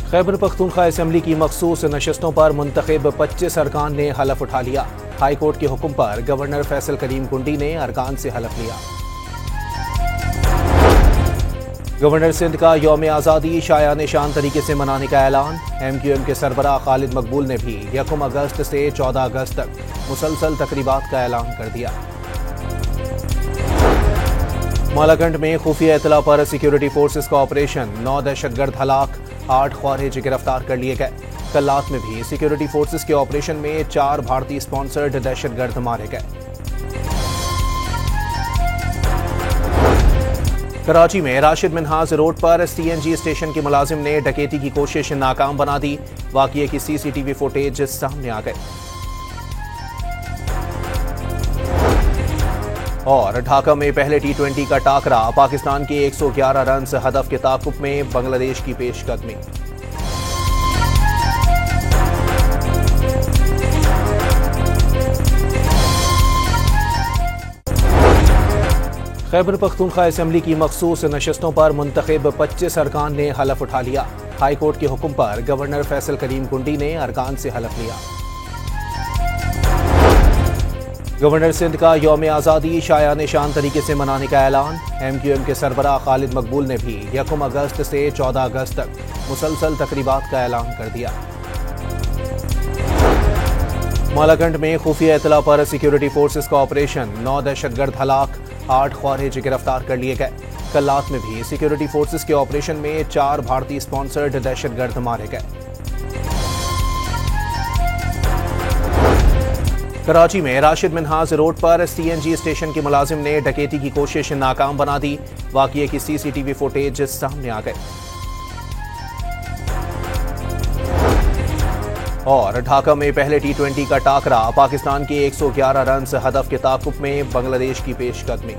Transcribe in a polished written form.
Khyber Pakhtunkhwa assembly की मखसूस नशस्तों पर मुंतखब 25 अरकान ने हलफ उठा लिया। हाई कोर्ट के हुक्म पर गवर्नर फैसल करीम कुंडी ने अरकान से हलफ लिया। गवर्नर सिंध का यौम आज़ादी शायान शान तरीके से मनाने का ऐलान। MQM के सरबराह खालिद मकबूल ने भी 1 अगस्त से 14 अगस्त तक मुसलसल तकरीबात का ऐलान कर दिया। मालाकंड में खुफिया इतला पर सिक्योरिटी फोर्सेस का ऑपरेशन, 9 दहशतगर्द हलाक, 8 ख्वारिज गिरफ्तार कर लिए गए। कल्लात में भी सिक्योरिटी फोर्सेस के ऑपरेशन में 4 भारतीय स्पॉन्सर्ड दहशतगर्द मारे गए। कराची में राशिद मिन्हाज रोड पर CNG स्टेशन के मुलाजिम ने डकैती की कोशिश नाकाम बना दी। वाक़ये की CCTV फुटेज सामने आ गई। और ढाका में पहले T20 का टाकरा, पाकिस्तान के 111 रन हदफ के ताकुब में बांग्लादेश की पेशकदमी। खैबर पख्तूनख्वा असम्बली की मखसूस नशस्तों पर मुंतखब 25 अरकान ने हलफ उठा लिया। हाई कोर्ट के हुक्म पर गवर्नर फैसल करीम कुंडी ने अरकान से हलफ लिया। गवर्नर सिंध का यौम आज़ादी शायान शान तरीके से मनाने का ऐलान। MQM के सरबराह खालिद मकबूल ने भी 1 अगस्त से 14 अगस्त तक मुसलसल तकरीबात का ऐलान कर दिया। मालाकंड में खुफिया इतला पर सिक्योरिटी फोर्सेस का ऑपरेशन, 9 दहशतगर्द हलाक, 8 ख्वारिज गिरफ्तार कर लिए गए। कल्लात में भी सिक्योरिटी फोर्सेस के ऑपरेशन में 4 भारतीय स्पॉन्सर्ड दहशतगर्द मारे गए। कराची में राशिद मिन्हाज रोड पर CNG स्टेशन के मुलाजिम ने डकैती की कोशिश नाकाम बना दी। वाक़ये की CCTV फुटेज सामने आ गई। और ढाका में पहले T20 का टाकरा, पाकिस्तान के 111 रन हदफ के ताकुब में बांग्लादेश की पेशकदमी।